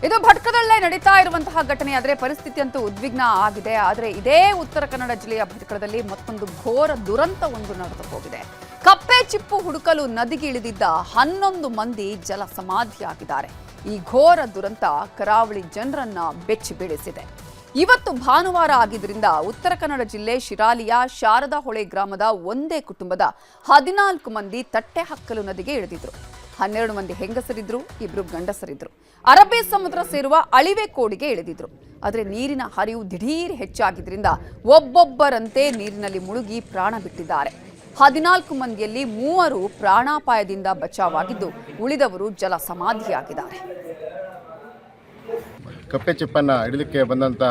ಇದು ಭಟ್ಕಳದಲ್ಲೇ ನಡೀತಾ ಇರುವಂತಹ ಘಟನೆ. ಆದರೆ ಪರಿಸ್ಥಿತಿ ಅಂತೂ ಉದ್ವಿಗ್ನ ಆಗಿದೆ. ಆದರೆ ಇದೇ ಉತ್ತರ ಕನ್ನಡ ಜಿಲ್ಲೆಯ ಭಟ್ಕಳದಲ್ಲಿ ಮತ್ತೊಂದು ಘೋರ ದುರಂತವೊಂದು ನಡೆದು ಹೋಗಿದೆ. ಕಪ್ಪೆ ಚಿಪ್ಪು ಹುಡುಕಲು ನದಿಗೆ ಇಳಿದಿದ್ದ 11 ಮಂದಿ ಜಲ ಸಮಾಧಿಯಾಗಿದ್ದಾರೆ. ಈ ಘೋರ ದುರಂತ ಕರಾವಳಿ ಜನರನ್ನ ಬೆಚ್ಚಿ ಬೀಳಿಸಿದೆ. ಇವತ್ತು ಭಾನುವಾರ ಆಗಿದ್ದರಿಂದ ಉತ್ತರ ಕನ್ನಡ ಜಿಲ್ಲೆ ಶಿರಾಲಿಯ ಶಾರದಾ ಹೊಳೆ ಗ್ರಾಮದ ಒಂದೇ ಕುಟುಂಬದ 14 ಮಂದಿ ತಟ್ಟೆ ಹಕ್ಕಲು ನದಿಗೆ ಇಳಿದಿದ್ರು. 12 ಮಂದಿ ಹೆಂಗಸರಿದ್ರು, 2 ಗಂಡಸರಿದ್ರು. ಅರಬ್ಬಿ ಸಮುದ್ರ ಸೇರುವ ಅಳಿವೆ ಕೋಡಿಗೆ ಇಳಿದಿದ್ರು. ಆದರೆ ನೀರಿನ ಹರಿವು ದಿಢೀರ್ ಹೆಚ್ಚಾಗಿದ್ದರಿಂದ ಒಬ್ಬೊಬ್ಬರಂತೆ ನೀರಿನಲ್ಲಿ ಮುಳುಗಿ ಪ್ರಾಣ ಬಿಟ್ಟಿದ್ದಾರೆ. 14 ಮಂದಿಯಲ್ಲಿ 3 ಪ್ರಾಣಾಪಾಯದಿಂದ ಬಚಾವಾಗಿದ್ದು, ಉಳಿದವರು ಜಲ ಸಮಾಧಿಯಾಗಿದ್ದಾರೆ. ಕಪ್ಪೆ ಚಿಪ್ಪನ್ನು ಹಿಡಿಲಿಕ್ಕೆ ಬಂದಂಥ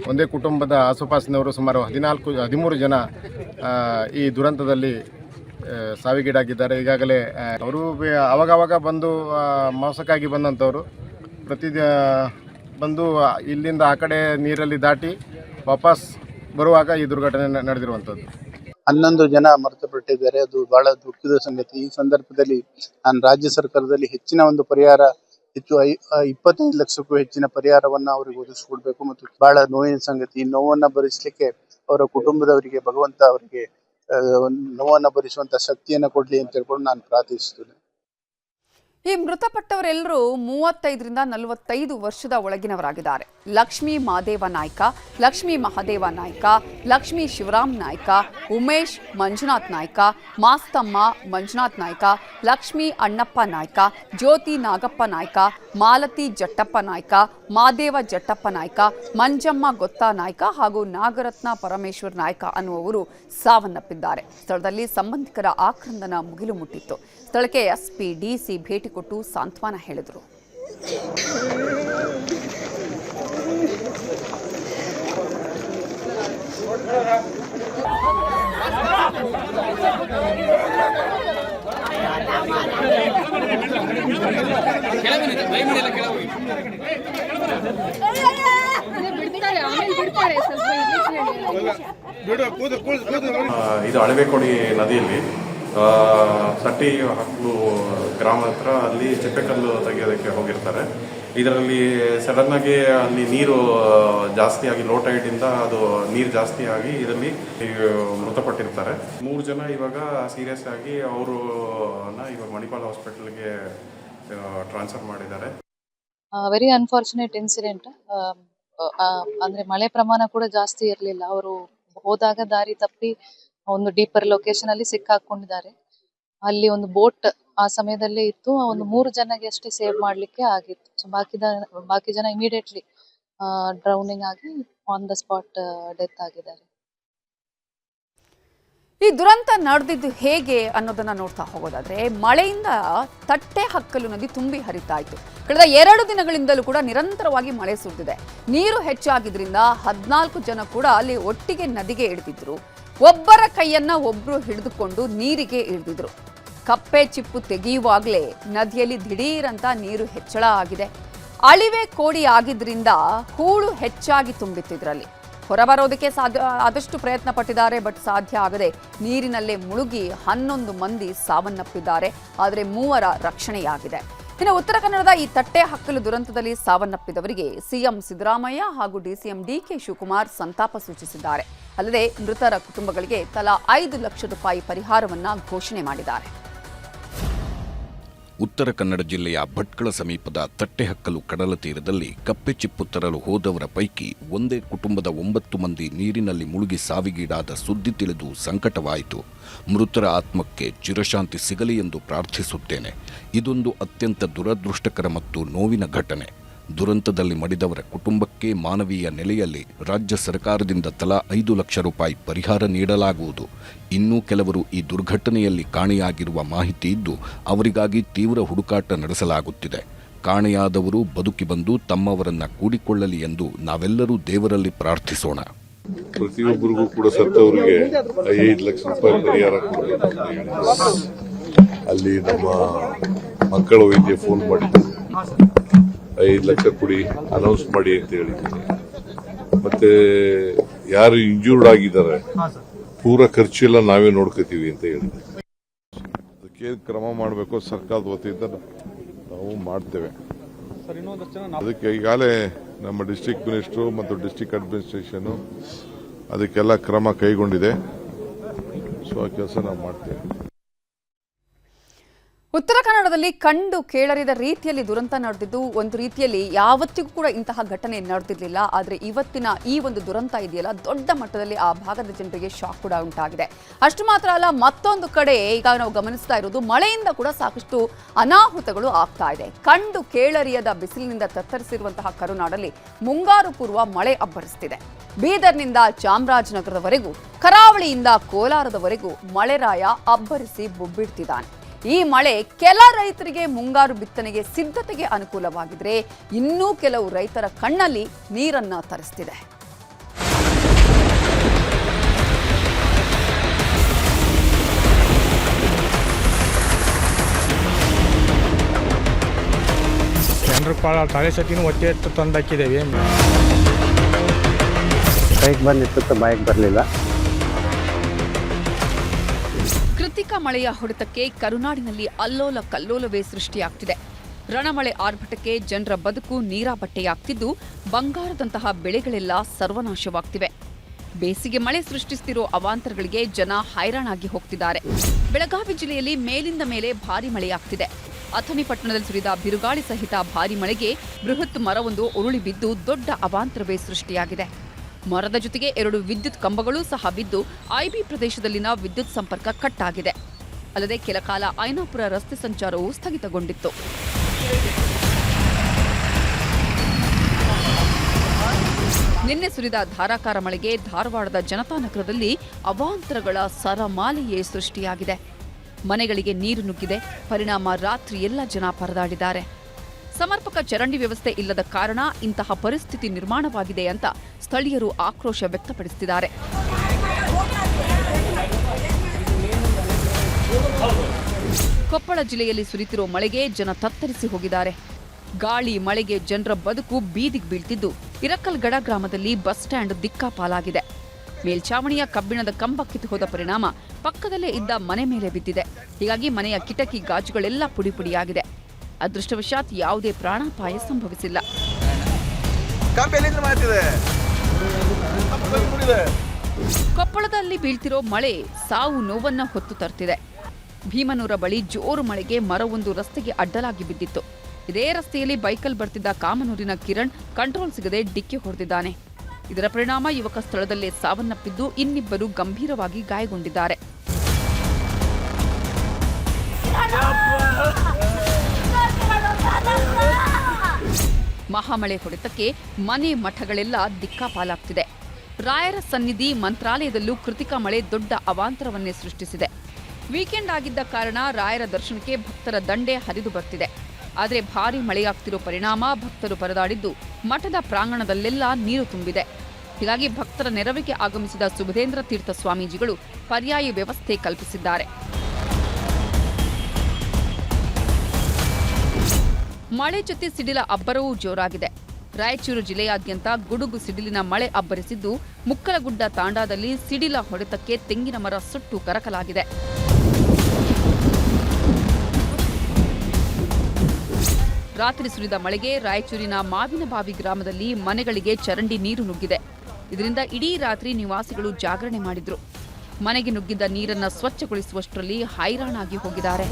ಒಂದೇ ಕುಟುಂಬದ ಆಸುಪಾಸಿನವರು ಸುಮಾರು 13 ಜನ ಈ ದುರಂತದಲ್ಲಿ ಸಾವಿಗೀಡಾಗಿದ್ದಾರೆ. ಈಗಾಗಲೇ ಅವರು ಅವಾಗವಾಗ ಬಂದು ಮೋಸಕ್ಕಾಗಿ ಬಂದಂಥವರು ಬಂದು ಇಲ್ಲಿಂದ ಆ ಕಡೆ ನೀರಲ್ಲಿ ದಾಟಿ ವಾಪಸ್ ಬರುವಾಗ ಈ ದುರ್ಘಟನೆ ನಡೆದಿರುವಂಥದ್ದು. 11 ಜನ ಮೃತಪಟ್ಟಿದ್ದಾರೆ. ಅದು ಬಹಳ ದುಃಖದ ಸಂಗತಿ. ಈ ಸಂದರ್ಭದಲ್ಲಿ ನಾನು ರಾಜ್ಯ ಸರ್ಕಾರದಲ್ಲಿ ಹೆಚ್ಚಿನ ಒಂದು ಪರಿಹಾರ, ಹೆಚ್ಚು 25 ಲಕ್ಷಕ್ಕೂ ಹೆಚ್ಚಿನ ಪರಿಹಾರವನ್ನು ಅವರಿಗೆ ಒದಗಿಸಿಕೊಡ್ಬೇಕು. ಮತ್ತು ಬಹಳ ನೋವಿನ ಸಂಗತಿ. ಈ ನೋವನ್ನು ಭರಿಸಲಿಕ್ಕೆ ಅವರ ಕುಟುಂಬದವರಿಗೆ ಭಗವಂತ ಅವರಿಗೆ ನೋವನ್ನು ಭರಿಸುವಂತ ಶಕ್ತಿಯನ್ನು ಕೊಡ್ಲಿ ಅಂತ ಹೇಳ್ಕೊಂಡು ನಾನು ಪ್ರಾರ್ಥಿಸುತ್ತೇನೆ. ಈ ಮೃತಪಟ್ಟವರೆಲ್ಲರೂ 35ರಿಂದ 45 ವರ್ಷದ ಒಳಗಿನವರಾಗಿದ್ದಾರೆ. ಲಕ್ಷ್ಮೀ ಮಾದೇವ ನಾಯ್ಕ, ಲಕ್ಷ್ಮೀ ಮಹಾದೇವ ನಾಯ್ಕ, ಲಕ್ಷ್ಮೀ ಶಿವರಾಮ್ ನಾಯ್ಕ, ಉಮೇಶ್ ಮಂಜುನಾಥ್ ನಾಯ್ಕ, ಮಾಸ್ತಮ್ಮ ಮಂಜುನಾಥ್ ನಾಯ್ಕ, ಲಕ್ಷ್ಮೀ ಅಣ್ಣಪ್ಪ ನಾಯ್ಕ, ಜ್ಯೋತಿ ನಾಗಪ್ಪ ನಾಯ್ಕ, ಮಾಲತಿ ಜಟ್ಟಪ್ಪ ನಾಯ್ಕ, ಮಾದೇವ ಜಟ್ಟಪ್ಪ ನಾಯ್ಕ, ಮಂಜಮ್ಮ ಗೊತ್ತಾ ನಾಯ್ಕ ಹಾಗೂ ನಾಗರತ್ನ ಪರಮೇಶ್ವರ್ ನಾಯ್ಕ ಅನ್ನುವರು ಸಾವನ್ನಪ್ಪಿದ್ದಾರೆ. ಸ್ಥಳದಲ್ಲಿ ಸಂಬಂಧಿಕರ ಆಕ್ರಂದನ ಮುಗಿಲು ಮುಟ್ಟಿತ್ತು. ಸ್ಥಳಕ್ಕೆ ಎಸ್ಪಿ, ಡಿಸಿ ಭೇಟಿ ಕೊಟ್ಟು ಸಾಂತ್ವನ ಹೇಳಿದರು. ಇದು ಅಳವೆಕೋಡಿ ನದಿಯಲ್ಲಿ ತಟ್ಟಿ ಹಕ್ಲು ಗ್ರಾಮ ಹತ್ರ ಅಲ್ಲಿ ಚೆಪ್ಪೆಕಲ್ಲು ತೆಗೆಯೋದಕ್ಕೆ ಹೋಗಿರ್ತಾರೆ. ಇದರಲ್ಲಿ ಸಡನ್ನಾಗಿ ಅಲ್ಲಿ ನೀರು ಜಾಸ್ತಿಯಾಗಿ ಲೋ ಟೈಡಿಂದ ಅದು ನೀರು ಜಾಸ್ತಿ ಆಗಿ ಇದರಲ್ಲಿ ಮೃತಪಟ್ಟಿರ್ತಾರೆ. 3 ಜನ ಇವಾಗ ಸೀರಿಯಸ್ ಆಗಿ ಅವರನ್ನ ಇವಾಗ ಮಣಿಪಾಲ್ ಹಾಸ್ಪಿಟಲ್ಗೆ ಟ್ರಾನ್ಸ್ಫರ್ ಮಾಡಿದ್ದಾರೆ. Very unfortunate incident. ಅಂದ್ರೆ ಮಳೆ ಪ್ರಮಾಣ ಕೂಡ ಜಾಸ್ತಿ ಇರಲಿಲ್ಲ. ಅವರು ಹೋದಾಗ ದಾರಿ ತಪ್ಪಿ ಒಂದು ಡೀಪರ್ ಲೊಕೇಶನ್ ಅಲ್ಲಿ ಸಿಕ್ಕಾಕೊಂಡಿದ್ದಾರೆ. ಅಲ್ಲಿ ಒಂದು ಬೋಟ್ ಆ ಸಮಯದಲ್ಲೇ ಇತ್ತು. ಒಂದು 3 ಜನಗೆ ಅಷ್ಟೇ ಸೇವ್ ಮಾಡ್ಲಿಕ್ಕೆ ಆಗಿತ್ತು. ಸೊ ಬಾಕಿ ಜನ ಇಮಿಡಿಯೇಟ್ಲಿ ಡ್ರೌನಿಂಗ್ ಆಗಿ ಆನ್ ದ ಸ್ಪಾಟ್ ಡೆತ್ ಆಗಿದ್ದಾರೆ. ಈ ದುರಂತ ನಡೆದಿದ್ದು ಹೇಗೆ ಅನ್ನೋದನ್ನ ನೋಡ್ತಾ ಹೋಗೋದಾದ್ರೆ, ಮಳೆಯಿಂದ ತಟ್ಟೆ ಹಕ್ಕಲು ನದಿ ತುಂಬಿ ಹರಿತಾ ಇತ್ತು. ಕಳೆದ 2 ದಿನಗಳಿಂದಲೂ ಕೂಡ ನಿರಂತರವಾಗಿ ಮಳೆ ಸುರಿದಿದೆ. ನೀರು ಹೆಚ್ಚಾಗಿದ್ರಿಂದ 14 ಜನ ಕೂಡ ಅಲ್ಲಿ ಒಟ್ಟಿಗೆ ನದಿಗೆ ಇಳಿದಿದ್ರು. ಒಬ್ಬರ ಕೈಯನ್ನ ಒಬ್ರು ಹಿಡಿದುಕೊಂಡು ನೀರಿಗೆ ಇಳಿದಿದ್ರು. ಕಪ್ಪೆ ಚಿಪ್ಪು ತೆಗೆಯುವಾಗಲೇ ನದಿಯಲ್ಲಿ ದಿಢೀರಂತ ನೀರು ಹೆಚ್ಚಳ ಆಗಿದೆ. ಅಳಿವೆ ಕೋಡಿ ಆಗಿದ್ರಿಂದ ಹೂಳು ಹೆಚ್ಚಾಗಿ ತುಂಬಿತ್ತಿದ್ರಲ್ಲಿ. ಹೊರಬರೋದಕ್ಕೆ ಆದಷ್ಟು ಪ್ರಯತ್ನ ಪಟ್ಟಿದ್ದಾರೆ, ಬಟ್ ಸಾಧ್ಯ ಆಗದೆ ನೀರಿನಲ್ಲೇ ಮುಳುಗಿ 11 ಮಂದಿ ಸಾವನ್ನಪ್ಪಿದ್ದಾರೆ. ಆದರೆ 3 ರಕ್ಷಣೆಯಾಗಿದೆ. ಇನ್ನು ಉತ್ತರ ಕನ್ನಡದ ಈ ತಟ್ಟೆ ಹಕ್ಕಲು ದುರಂತದಲ್ಲಿ ಸಾವನ್ನಪ್ಪಿದವರಿಗೆ ಸಿಎಂ ಸಿದ್ದರಾಮಯ್ಯ ಹಾಗೂ ಡಿಸಿಎಂ ಡಿಕೆ ಶಿವಕುಮಾರ್ ಸಂತಾಪ ಸೂಚಿಸಿದ್ದಾರೆ. ಅಲ್ಲದೆ ಮೃತರ ಕುಟುಂಬಗಳಿಗೆ ತಲಾ 5 ಲಕ್ಷ ರೂಪಾಯಿ ಪರಿಹಾರವನ್ನ ಘೋಷಣೆ ಮಾಡಿದ್ದಾರೆ. ಉತ್ತರ ಕನ್ನಡ ಜಿಲ್ಲೆಯ ಭಟ್ಕಳ ಸಮೀಪದ ತಟ್ಟೆಹಕ್ಕಲು ಕಡಲ ತೀರದಲ್ಲಿ ಕಪ್ಪೆ ಚಿಪ್ಪು ತರಲು ಹೋದವರ ಪೈಕಿ ಒಂದೇ ಕುಟುಂಬದ 9 ಮಂದಿ ನೀರಿನಲ್ಲಿ ಮುಳುಗಿ ಸಾವಿಗೀಡಾದ ಸುದ್ದಿ ತಿಳಿದು ಸಂಕಟವಾಯಿತು. ಮೃತರ ಆತ್ಮಕ್ಕೆ ಚಿರಶಾಂತಿ ಸಿಗಲಿ ಎಂದು ಪ್ರಾರ್ಥಿಸುತ್ತೇನೆ. ಇದೊಂದು ಅತ್ಯಂತ ದುರದೃಷ್ಟಕರ ಮತ್ತು ನೋವಿನ ಘಟನೆ. ದುರಂತದಲ್ಲಿ ಮಡಿದವರ ಕುಟುಂಬಕ್ಕೆ ಮಾನವೀಯ ನೆಲೆಯಲ್ಲಿ ರಾಜ್ಯ ಸರ್ಕಾರದಿಂದ ತಲಾ 5 ಲಕ್ಷ ರೂಪಾಯಿ ಪರಿಹಾರ ನೀಡಲಾಗುವುದು. ಇನ್ನೂ ಕೆಲವರು ಈ ದುರ್ಘಟನೆಯಲ್ಲಿ ಕಾಣೆಯಾಗಿರುವ ಮಾಹಿತಿ ಇದ್ದು ಅವರಿಗಾಗಿ ತೀವ್ರ ಹುಡುಕಾಟ ನಡೆಸಲಾಗುತ್ತಿದೆ. ಕಾಣೆಯಾದವರು ಬದುಕಿ ಬಂದು ತಮ್ಮವರನ್ನ ಕೂಡಿಕೊಳ್ಳಲಿ ಎಂದು ನಾವೆಲ್ಲರೂ ದೇವರಲ್ಲಿ ಪ್ರಾರ್ಥಿಸೋಣ. ಪ್ರತಿಯೊಬ್ಬರಿಗೂ ಕೂಡ ಸತ್ತವರಿಗೆ 5 ಲಕ್ಷ ರೂಪಾಯಿ ಪರಿಹಾರ ಅಲ್ಲಿ ನಮ್ಮ ಮಕ್ಕಳ ವೈದ್ಯ ಫೋನ್ ಮಾಡಿದ್ದಾರೆ. 5 ಲಕ್ಷ ಕೊಡಿ, ಅನೌನ್ಸ್ ಮಾಡಿ ಅಂತ ಹೇಳಿದ್ದೀನಿ. ಮತ್ತೆ ಯಾರು ಇಂಜೂರ್ಡ್ ಆಗಿದ್ದಾರೆ ಪೂರ ಖರ್ಚು ಎಲ್ಲ ನಾವೇ ನೋಡ್ಕೋತೀವಿ ಅಂತ ಹೇಳಿದ್ದಾರೆ. ಅದಕ್ಕೇನು ಕ್ರಮ ಮಾಡಬೇಕು ಸರ್ಕಾರದ ವತಿಯಿಂದ ನಾವು ನಾವು ಮಾಡ್ತೇವೆ. ಅದಕ್ಕೆ ಈಗಾಗಲೇ ನಮ್ಮ ಡಿಸ್ಟ್ರಿಕ್ಟ್ ಮಿನಿಸ್ಟ್ರು ಮತ್ತು ಡಿಸ್ಟ್ರಿಕ್ಟ್ ಅಡ್ಮಿನಿಸ್ಟ್ರೇಷನ್ ಅದಕ್ಕೆಲ್ಲ ಕ್ರಮ ಕೈಗೊಂಡಿದೆ. ಸೊ ಆ ಕೆಲಸ ನಾವು ಮಾಡ್ತೇವೆ. ಉತ್ತರ ಕನ್ನಡದಲ್ಲಿ ಕಂಡು ಕೇಳರಿದ ರೀತಿಯಲ್ಲಿ ದುರಂತ ನಡೆದಿದ್ದು, ಒಂದು ರೀತಿಯಲ್ಲಿ ಯಾವತ್ತಿಗೂ ಕೂಡ ಇಂತಹ ಘಟನೆ ನಡೆದಿರಲಿಲ್ಲ. ಆದರೆ ಇವತ್ತಿನ ಈ ಒಂದು ದುರಂತ ಇದೆಯಲ್ಲ, ದೊಡ್ಡ ಮಟ್ಟದಲ್ಲಿ ಆ ಭಾಗದ ಜನರಿಗೆ ಶಾಕ್ ಕೂಡ ಉಂಟಾಗಿದೆ. ಅಷ್ಟು ಮಾತ್ರ ಅಲ್ಲ, ಮತ್ತೊಂದು ಕಡೆ ಈಗ ನಾವು ಗಮನಿಸ್ತಾ ಇರೋದು ಮಳೆಯಿಂದ ಕೂಡ ಸಾಕಷ್ಟು ಅನಾಹುತಗಳು ಆಗ್ತಾ ಇದೆ. ಕಂಡು ಕೇಳರಿಯದ ಬಿಸಿಲಿನಿಂದ ತತ್ತರಿಸಿರುವಂತಹ ಕರುನಾಡಲ್ಲಿ ಮುಂಗಾರು ಪೂರ್ವ ಮಳೆ ಅಬ್ಬರಿಸುತ್ತಿದೆ. ಬೀದರ್ನಿಂದ ಚಾಮರಾಜನಗರದವರೆಗೂ, ಕರಾವಳಿಯಿಂದ ಕೋಲಾರದವರೆಗೂ ಮಳೆರಾಯ ಅಬ್ಬರಿಸಿ ಬೊಬ್ಬಿಡ್ತಿದ್ದಾನೆ. ಈ ಮಳೆ ಕೆಲ ರೈತರಿಗೆ ಮುಂಗಾರು ಬಿತ್ತನೆಗೆ ಸಿದ್ಧತೆಗೆ ಅನುಕೂಲವಾಗಿದ್ರೆ, ಇನ್ನೂ ಕೆಲವು ರೈತರ ಕಣ್ಣಲ್ಲಿ ನೀರನ್ನ ತರಿಸ್ತಿದೆ. ಜನರ ಪಾಲ ತಲೆ ಸತಿನೂ ಹೊಟ್ಟೆ ಎತ್ತು ತಂದು ಹಾಕಿದ್ದೇವೆ. ಕೈಗೆ ಬಂದಿತ್ತು, ಬಾಯಿಗೆ ಬರಲಿಲ್ಲ. ಕೃತಿಕ ಮಳೆಯ ಹೊಡೆತಕ್ಕೆ ಕರುನಾಡಿನಲ್ಲಿ ಅಲ್ಲೋಲ ಕಲ್ಲೋಲವೇ ಸೃಷ್ಟಿಯಾಗ್ತಿದೆ. ರಣಮಳೆ ಆರ್ಭಟಕ್ಕೆ ಜನರ ಬದುಕು ನೀರಾಬಟ್ಟೆಯಾಗ್ತಿದ್ದು, ಬಂಗಾರದಂತಹ ಬೆಳೆಗಳೆಲ್ಲ ಸರ್ವನಾಶವಾಗ್ತಿವೆ. ಬೇಸಿಗೆ ಮಳೆ ಸೃಷ್ಟಿಸುತ್ತಿರೋ ಅವಾಂತರಗಳಿಗೆ ಜನ ಹೈರಾಣಾಗಿ ಹೋಗ್ತಿದ್ದಾರೆ. ಬೆಳಗಾವಿ ಜಿಲ್ಲೆಯಲ್ಲಿ ಮೇಲಿಂದ ಮೇಲೆ ಭಾರೀ ಮಳೆಯಾಗ್ತಿದೆ. ಅಥಣಿ ಪಟ್ಟಣದಲ್ಲಿ ಸುರಿದ ಬಿರುಗಾಳಿ ಸಹಿತ ಭಾರೀ ಮಳೆಗೆ ಬೃಹತ್ ಮರವೊಂದು ಉರುಳಿ ಬಿದ್ದು ದೊಡ್ಡ ಅವಾಂತರವೇ ಸೃಷ್ಟಿಯಾಗಿದೆ. ಮರದ ಜೊತೆಗೆ 2 ವಿದ್ಯುತ್ ಕಂಬಗಳು ಸಹ ಬಿದ್ದು ಐಬಿ ಪ್ರದೇಶದಲ್ಲಿನ ವಿದ್ಯುತ್ ಸಂಪರ್ಕ ಕಟ್ ಆಗಿದೆ. ಅಲ್ಲದೆ ಕೆಲಕಾಲ ಐನಾಪುರ ರಸ್ತೆ ಸಂಚಾರವೂ ಸ್ಥಗಿತಗೊಂಡಿತ್ತು. ನಿನ್ನೆ ಸುರಿದ ಧಾರಾಕಾರ ಮಳೆಗೆ ಧಾರವಾಡದ ಜನತಾನಗರದಲ್ಲಿ ಅವಾಂತರಗಳ ಸರಮಾಲೆಯೇ ಸೃಷ್ಟಿಯಾಗಿದೆ. ಮನೆಗಳಿಗೆ ನೀರು ನುಗ್ಗಿದೆ. ಪರಿಣಾಮ ರಾತ್ರಿ ಎಲ್ಲ ಜನ ಪರದಾಡಿದ್ದಾರೆ. ಸಮರ್ಪಕ ಚರಂಡಿ ವ್ಯವಸ್ಥೆ ಇಲ್ಲದ ಕಾರಣ ಇಂತಹ ಪರಿಸ್ಥಿತಿ ನಿರ್ಮಾಣವಾಗಿದೆ ಅಂತ ಸ್ಥಳೀಯರು ಆಕ್ರೋಶ ವ್ಯಕ್ತಪಡಿಸುತ್ತಿದ್ದಾರೆ. ಕೊಪ್ಪಳ ಜಿಲ್ಲೆಯಲ್ಲಿ ಸುರಿತಿರೋ ಮಳೆಗೆ ಜನ ತತ್ತರಿಸಿ ಹೋಗಿದ್ದಾರೆ. ಗಾಳಿ ಮಳೆಗೆ ಜನರ ಬದುಕು ಬೀದಿಗೆ ಬೀಳ್ತಿದ್ದು, ಇರಕಲ್ಗಡ ಗ್ರಾಮದಲ್ಲಿ ಬಸ್ ಸ್ಟ್ಯಾಂಡ್ ದಿಕ್ಕಾಪಾಲಾಗಿದೆ. ಮೇಲ್ಛಾವಣಿಯ ಕಬ್ಬಿಣದ ಕಂಬ ಕಿತ್ತು ಹೋದ ಪರಿಣಾಮ ಪಕ್ಕದಲ್ಲೇ ಇದ್ದ ಮನೆ ಮೇಲೆ ಬಿದ್ದಿದೆ. ಹೀಗಾಗಿ ಮನೆಯ ಕಿಟಕಿ ಗಾಜುಗಳೆಲ್ಲ ಪುಡಿಪುಡಿಯಾಗಿದೆ. ಅದೃಷ್ಟವಶಾತ್ ಯಾವುದೇ ಪ್ರಾಣಾಪಾಯ ಸಂಭವಿಸಿಲ್ಲ. ಕೊಪ್ಪಳದಲ್ಲಿ ಬೀಳ್ತಿರೋ ಮಳೆ ಸಾವು ನೋವನ್ನ ಹೊತ್ತು ತರ್ತಿದೆ. ಭೀಮನೂರ ಬಳಿ ಜೋರು ಮಳೆಗೆ ಮರವೊಂದು ರಸ್ತೆಗೆ ಅಡ್ಡಲಾಗಿ ಬಿದ್ದಿತ್ತು. ಇದೇ ರಸ್ತೆಯಲ್ಲಿ ಬೈಕಲ್ ಬರ್ತಿದ್ದ ಕಾಮನೂರಿನ ಕಿರಣ್ ಕಂಟ್ರೋಲ್ ಸಿಗದೆ ಡಿಕ್ಕಿ ಹೊಡೆದಿದ್ದಾನೆ. ಇದರ ಪರಿಣಾಮ ಯುವಕ ಸ್ಥಳದಲ್ಲೇ ಸಾವನ್ನಪ್ಪಿದ್ದು, ಇನ್ನಿಬ್ಬರು ಗಂಭೀರವಾಗಿ ಗಾಯಗೊಂಡಿದ್ದಾರೆ. ಮಹಾಮಳೆ ಹೊಡೆತಕ್ಕೆ ಮನೆ ಮಠಗಳೆಲ್ಲ ದಿಕ್ಕಾಪಾಲಾಗ್ತಿದೆ. ರಾಯರ ಸನ್ನಿಧಿ ಮಂತ್ರಾಲಯದಲ್ಲೂ ಕೃತಿಕ ಮಳೆ ದೊಡ್ಡ ಅವಾಂತರವನ್ನೇ ಸೃಷ್ಟಿಸಿದೆ. ವೀಕೆಂಡ್ ಆಗಿದ್ದ ಕಾರಣ ರಾಯರ ದರ್ಶನಕ್ಕೆ ಭಕ್ತರ ದಂಡೆ ಹರಿದು ಬರ್ತಿದೆ. ಆದರೆ ಭಾರೀ ಮಳೆಯಾಗ್ತಿರೋ ಪರಿಣಾಮ ಭಕ್ತರು ಪರದಾಡಿದ್ದು, ಮಠದ ಪ್ರಾಂಗಣದಲ್ಲೆಲ್ಲ ನೀರು ತುಂಬಿದೆ. ಹೀಗಾಗಿ ಭಕ್ತರ ನೆರವಿಗೆ ಆಗಮಿಸಿದ ಸುಬುಧೇಂದ್ರ ತೀರ್ಥ ಸ್ವಾಮೀಜಿಗಳು ಪರ್ಯಾಯ ವ್ಯವಸ್ಥೆ ಕಲ್ಪಿಸಿದ್ದಾರೆ. ಮಳೆ ಜೊತೆ ಸಿಡಿಲ ಅಬ್ಬರವೂ ಜೋರಾಗಿದೆ. ರಾಯಚೂರು ಜಿಲ್ಲೆಯಾದ್ಯಂತ ಗುಡುಗು ಸಿಡಿಲಿನ ಮಳೆ ಅಬ್ಬರಿಸಿದ್ದು, ಮುಕ್ಕಲಗುಡ್ಡ ತಾಂಡಾದಲ್ಲಿ ಸಿಡಿಲ ಹೊಡೆತಕ್ಕೆ ತೆಂಗಿನ ಮರ ಸುಟ್ಟು ಕರಕಲಾಗಿದೆ. ರಾತ್ರಿ ಸುರಿದ ಮಳೆಗೆ ರಾಯಚೂರಿನ ಮಾವಿನಬಾವಿ ಗ್ರಾಮದಲ್ಲಿ ಮನೆಗಳಿಗೆ ಚರಂಡಿ ನೀರು ನುಗ್ಗಿದೆ. ಇದರಿಂದ ಇಡೀ ರಾತ್ರಿ ನಿವಾಸಿಗಳು ಜಾಗರಣೆ ಮಾಡಿದ್ರು. ಮನೆಗೆ ನುಗ್ಗಿದ್ದ ನೀರನ್ನ ಸ್ವಚ್ಛಗೊಳಿಸುವಷ್ಟರಲ್ಲಿ ಹೈರಾಣಾಗಿ ಹೋಗಿದ್ದಾರೆ.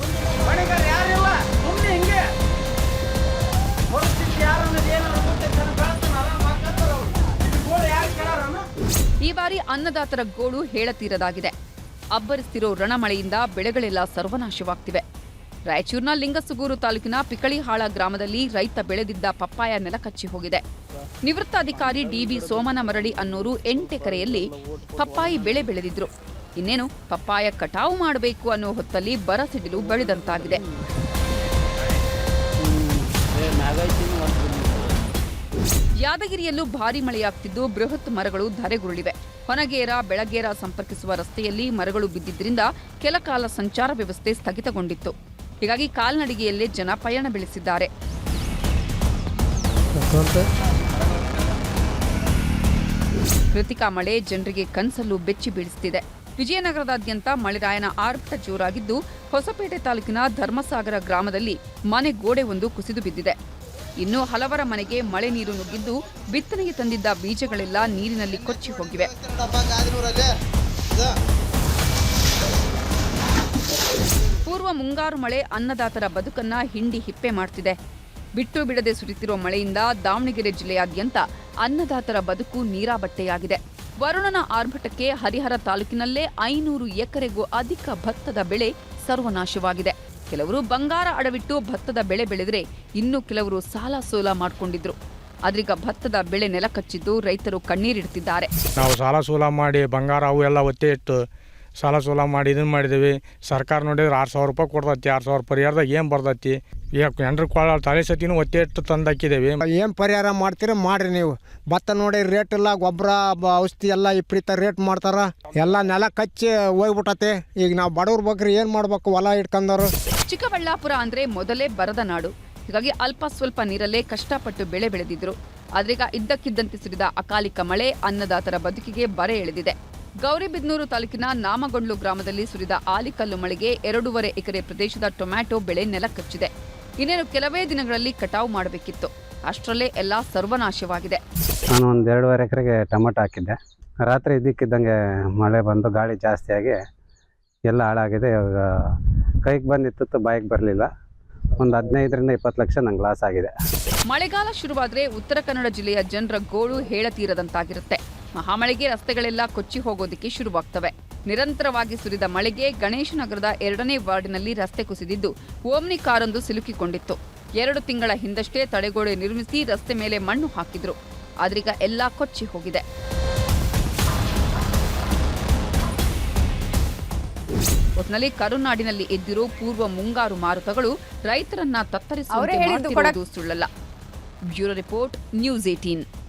ಈ ಬಾರಿ ಅನ್ನದಾತರ ಗೋಳು ಹೇಳತೀರದಾಗಿದೆ. ಅಬ್ಬರಿಸ್ತಿರೋ ರಣಮಳೆಯಿಂದ ಬೆಳೆಗಳೆಲ್ಲ ಸರ್ವನಾಶವಾಗ್ತಿವೆ. ರಾಯಚೂರಿನ ಲಿಂಗಸುಗೂರು ತಾಲೂಕಿನ ಪಿಕಳಿಹಾಳ ಗ್ರಾಮದಲ್ಲಿ ರೈತ ಬೆಳೆದಿದ್ದ ಪಪ್ಪಾಯ ನೆಲಕಚ್ಚಿ ಹೋಗಿದೆ. ನಿವೃತ್ತ ಅಧಿಕಾರಿ ಡಿಬಿ ಸೋಮನ ಮರಳಿ ಅನ್ನೋರು 8 ಎಕರೆಯಲ್ಲಿ ಪಪ್ಪಾಯಿ ಬೆಳೆ ಬೆಳೆದಿದ್ರು. ಇನ್ನೇನು ಪಪ್ಪಾಯ ಕಟಾವು ಮಾಡಬೇಕು ಅನ್ನೋ ಹೊತ್ತಲ್ಲಿ ಬರ ಸಿಡಿಲು ಬೆಳೆದಂತಾಗಿದೆ. ಯಾದಗಿರಿಯಲ್ಲೂ ಭಾರೀ ಮಳೆಯಾಗ್ತಿದ್ದು, ಬೃಹತ್ ಮರಗಳು ಧರೆಗುರುಳಿವೆ. ಹೊನಗೇರ ಬೆಳಗೇರ ಸಂಪರ್ಕಿಸುವ ರಸ್ತೆಯಲ್ಲಿ ಮರಗಳು ಬಿದ್ದಿದ್ದರಿಂದ ಕೆಲ ಕಾಲ ಸಂಚಾರ ವ್ಯವಸ್ಥೆ ಸ್ಥಗಿತಗೊಂಡಿತ್ತು. ಹೀಗಾಗಿ ಕಾಲ್ನಡಿಗೆಯಲ್ಲೇ ಜನ ಪಯಣ ಬೆಳೆಸಿದ್ದಾರೆ. ಕೃತಿಕಾ ಮಳೆ ಜನರಿಗೆ ಕನಸಲ್ಲೂ ಬೆಚ್ಚಿ ಬೀಳಿಸುತ್ತಿದೆ. ವಿಜಯನಗರದಾದ್ಯಂತ ಮಳೆರಾಯನ ಆರ್ಭಟ ಜೋರಾಗಿದ್ದು, ಹೊಸಪೇಟೆ ತಾಲೂಕಿನ ಧರ್ಮಸಾಗರ ಗ್ರಾಮದಲ್ಲಿ ಮನೆ ಗೋಡೆ ಒಂದು ಕುಸಿದು ಬಿದ್ದಿದೆ. ಇನ್ನೂ ಹಲವರ ಮನೆಗೆ ಮಳೆ ನೀರು ನುಗ್ಗಿದ್ದು ಬಿತ್ತನೆಗೆ ತಂದಿದ್ದ ಬೀಜಗಳೆಲ್ಲ ನೀರಿನಲ್ಲಿ ಕೊಚ್ಚಿ ಹೋಗಿವೆ. ಪೂರ್ವ ಮುಂಗಾರು ಮಳೆ ಅನ್ನದಾತರ ಬದುಕನ್ನ ಹಿಂಡಿ ಹಿಪ್ಪೆ ಮಾಡ್ತಿದೆ. ಬಿಟ್ಟು ಬಿಡದೆ ಸುರಿತಿರೋ ಮಳೆಯಿಂದ ದಾವಣಗೆರೆ ಜಿಲ್ಲೆಯಾದ್ಯಂತ ಅನ್ನದಾತರ ಬದುಕು ನೀರಾಬಟ್ಟೆಯಾಗಿದೆ. ವರುಣನ ಆರ್ಭಟಕ್ಕೆ ಹರಿಹರ ತಾಲೂಕಿನಲ್ಲೇ 500 ಎಕರೆಗೂ ಅಧಿಕ ಭತ್ತದ ಬೆಳೆ ಸರ್ವನಾಶವಾಗಿದೆ. ಕೆಲವರು ಬಂಗಾರ ಅಡವಿಟ್ಟು ಭತ್ತದ ಬೆಳೆ ಬೆಳೆದರೆ ಇನ್ನು ಕೆಲವರು ಸಾಲ ಸೋಲ ಮಾಡಿಕೊಂಡಿದ್ರು. ಆದ್ರೀಗ ಭತ್ತದ ಬೆಳೆ ನೆಲಕಚ್ಚಿದ್ದು ರೈತರು ಕಣ್ಣೀರಿಡ್ತಿದ್ದಾರೆ. ನಾವು ಸಾಲ ಸೋಲ ಮಾಡಿ ಬಂಗಾರ ಅವು ಎಲ್ಲ ಒತ್ತೆ ಇಟ್ಟು ಸಾಲ ಸೋಲ ಮಾಡಿ ಇದನ್ನು ಮಾಡಿದ್ದೀವಿ. ಸರ್ಕಾರ ನೋಡಿದ್ರೆ 6,000 ರೂಪಾಯಿ ಕೊಡ್ತೈತಿ. 6,000 ಪರಿಹಾರದಾಗ ಏನು ಬರ್ತೈತಿ? ಈಗ ಹೆಂಡ್ರ ಕೊಳ ತಲೆ ಸತಿನೂ ಒತ್ತೆ ಇಟ್ಟು ತಂದು ಹಾಕಿದ್ದೇವೆ. ಏನು ಪರಿಹಾರ ಮಾಡ್ತೀರಿ ಮಾಡ್ರಿ. ನೀವು ಭತ್ತ ನೋಡಿ ರೇಟ್ ಇಲ್ಲ, ಗೊಬ್ಬರ ಔಷಧಿ ಎಲ್ಲ ವಿಪರೀತ ರೇಟ್ ಮಾಡ್ತಾರ. ಎಲ್ಲ ನೆಲ ಕಚ್ಚಿ ಹೋಗ್ಬಿಟ್ಟತೆ. ಈಗ ನಾವು ಬಡವ್ರ ಬಗ್ಗೆ ಏನು ಮಾಡ್ಬೇಕು? ಹೊಲ ಇಟ್ಕೊಂಡವ್ರು. ಚಿಕ್ಕಬಳ್ಳಾಪುರ ಅಂದ್ರೆ ಮೊದಲೇ ಬರದ ನಾಡು. ಹೀಗಾಗಿ ಅಲ್ಪ ಸ್ವಲ್ಪ ನೀರಲ್ಲೇ ಕಷ್ಟಪಟ್ಟು ಬೆಳೆ ಬೆಳೆದಿದ್ರು. ಆದ್ರೀಗ ಇದ್ದಕ್ಕಿದ್ದಂತೆ ಸುರಿದ ಅಕಾಲಿಕ ಮಳೆ ಅನ್ನದಾತರ ಬದುಕಿಗೆ ಬರೆ ಎಳೆದಿದೆ. ಗೌರಿಬಿದನೂರು ತಾಲೂಕಿನ ನಾಮಗೊಂಡ್ಲು ಗ್ರಾಮದಲ್ಲಿ ಸುರಿದ ಆಲಿಕಲ್ಲು ಮಳೆಗೆ 2.5 ಎಕರೆ ಪ್ರದೇಶದ ಟೊಮ್ಯಾಟೊ ಬೆಳೆ ನೆಲಕಚ್ಚಿದೆ. ಇನ್ನೇನು ಕೆಲವೇ ದಿನಗಳಲ್ಲಿ ಕಟಾವು ಮಾಡಬೇಕಿತ್ತು. ಅಷ್ಟರಲ್ಲೇ ಎಲ್ಲ ಸರ್ವನಾಶವಾಗಿದೆ. ನಾನು ಒಂದು 2.5 ಎಕರೆಗೆ ಟೊಮೆಟೊ ಹಾಕಿದ್ದೆ. ರಾತ್ರಿ ಇದ್ದಕ್ಕಿದ್ದಂಗೆ ಮಳೆ ಬಂದು ಗಾಳಿ ಜಾಸ್ತಿಯಾಗಿ ಎಲ್ಲ ಹಾಳಾಗಿದೆ. ಇವಾಗ ಕೈಗೆ ಬಂದಿತ್ತು, ಬಾಯಿಗೆ ಬರಲಿಲ್ಲ. ಒಂದು 15ರಿಂದ 20 ಲಕ್ಷ ನಂಗೆ ಲಾಸ್ ಆಗಿದೆ. ಮಳೆಗಾಲ ಶುರುವಾದ್ರೆ ಉತ್ತರ ಕನ್ನಡ ಜಿಲ್ಲೆಯ ಜನರ ಗೋಳು ಹೇಳತೀರದಂತಾಗಿರುತ್ತೆ. ಮಹಾಮಳೆಗೆ ರಸ್ತೆಗಳೆಲ್ಲ ಕೊಚ್ಚಿ ಹೋಗೋದಕ್ಕೆ ಶುರುವಾಗ್ತವೆ. ನಿರಂತರವಾಗಿ ಸುರಿದ ಮಳೆಗೆ ಗಣೇಶ ನಗರದ 2ನೇ ವಾರ್ಡಿನಲ್ಲಿ ರಸ್ತೆ ಕುಸಿದಿದ್ದು ಓಮ್ನಿ ಕಾರೊಂದು ಸಿಲುಕಿಕೊಂಡಿತ್ತು. 2 ತಿಂಗಳ ಹಿಂದಷ್ಟೇ ತಡೆಗೋಡೆ ನಿರ್ಮಿಸಿ ರಸ್ತೆ ಮೇಲೆ ಮಣ್ಣು ಹಾಕಿದ್ರು. ಆದ್ರೀಗ ಎಲ್ಲ ಕೊಚ್ಚಿ ಹೋಗಿದೆ. ಒಟ್ನಲ್ಲಿ ಕರುನಾಡಿನಲ್ಲಿ ಎದ್ದಿರೋ ಪೂರ್ವ ಮುಂಗಾರು ಮಾರುತಗಳು ರೈತರನ್ನ ತತ್ತರಿಸುವಂತೆ ಮಾಡುತ್ತಿರುವುದು ಸುಳ್ಳಲ್ಲ. Bureau report, news 18.